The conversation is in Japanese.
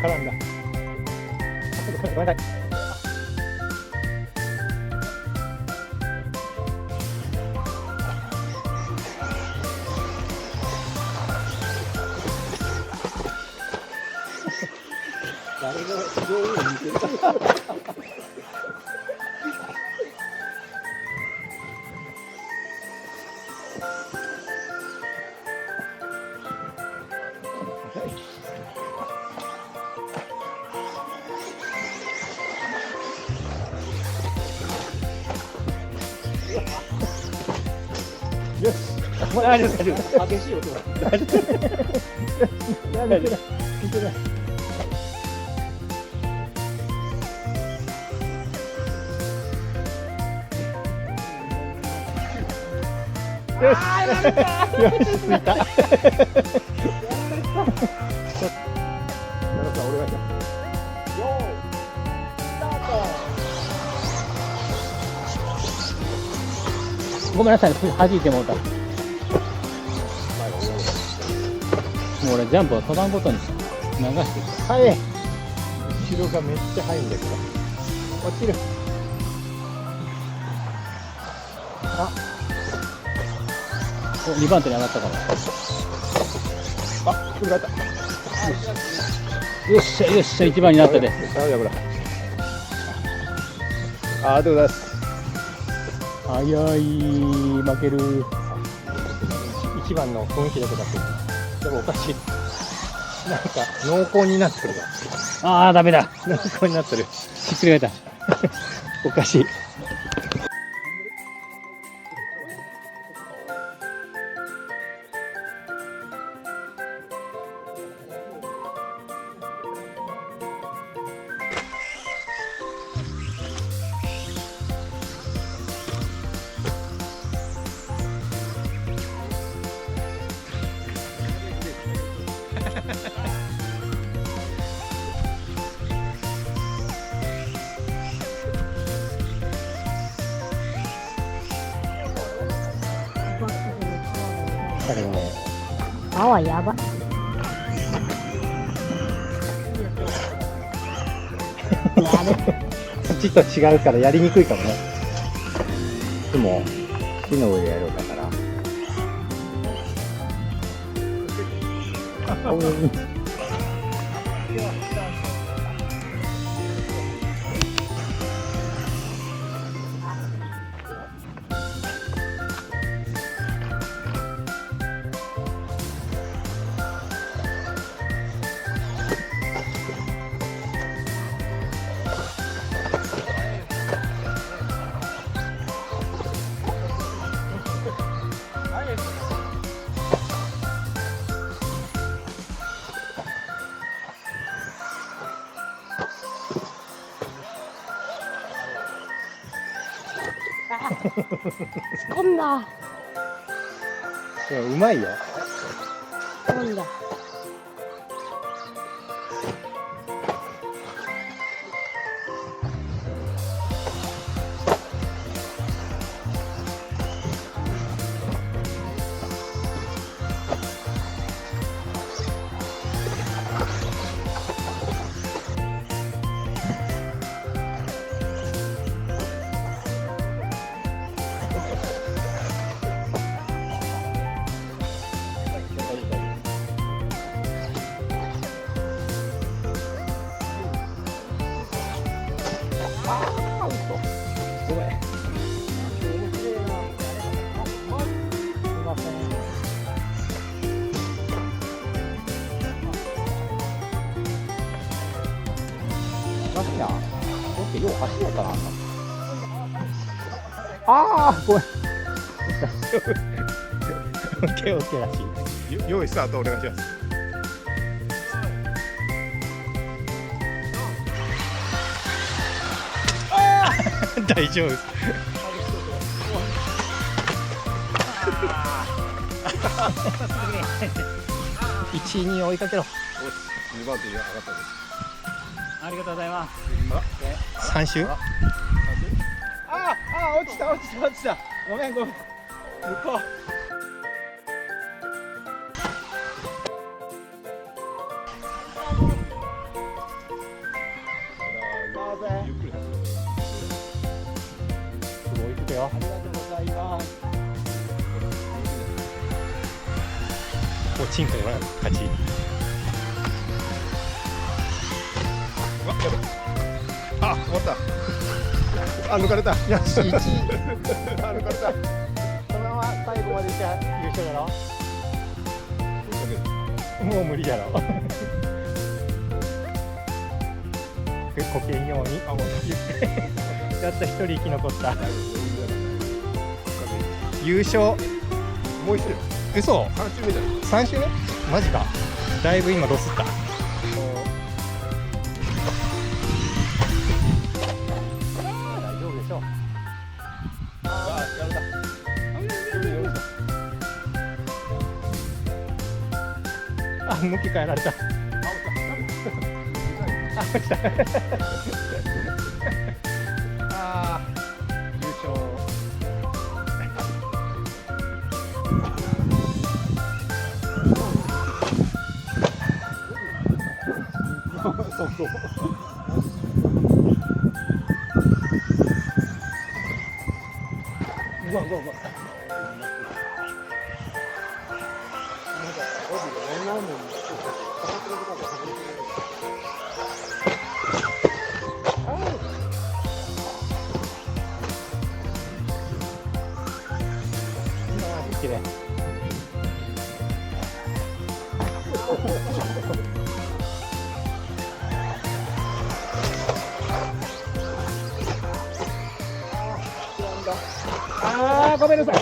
絡んだ。ごめんなさい。誰が上手に見てるか。よし、もう大丈夫、大丈夫。激しい音が。大丈夫。大丈夫。見てない。よし、よし、着いた。やられた。俺がいた。よーい、スタート。ごめんなさい、弾いてもうた。もう俺ジャンプを飛ばんことにして流してきた。はい。後ろがめっちゃ速いんだけど。落ちる。あ。お、2番手に上がったから。あ、振られた。よっしゃ、よっしゃ、1番になったで。あ、やぶら。あ、ありがとうございます。早い、負ける。1番の雰囲気だけだけど。でもおかしい。なんか濃厚になってるわ。ああ、ダメだ。濃厚になってる。ひっくり返った。おかしい。これね、泡やば。そっちと違うからやりにくいかもね。でも木の上でやろうだから。突っ込んだ。うまいよ。突っ込んだ。かしいな。だってよう走れたな。ああ、ごめん。オッケーオッケーらしい。用意スタートお願いします。大丈夫です。1、2追いかけろ。2番手に上がったです。ありがとうございます。3周？あ、落ちた。ごめん。向こう。ゆっくり走る。すごいくよ。ありがとうございます。おチンコが勝ち。あ、終わった。抜かれた。よし、1位。抜かれた。そのまま最後までいったら優勝だろ。もう無理やろ。固形にように。やっと1人生き残った。優勝。もう一周。嘘。3周目だよ。3周目？マジか。だいぶ今ロスった。大丈夫でしょう。あ、向き変えられた。あ、落ちた。あー、優勝。そう。うわ。綺麗。あー、ごめんなさい。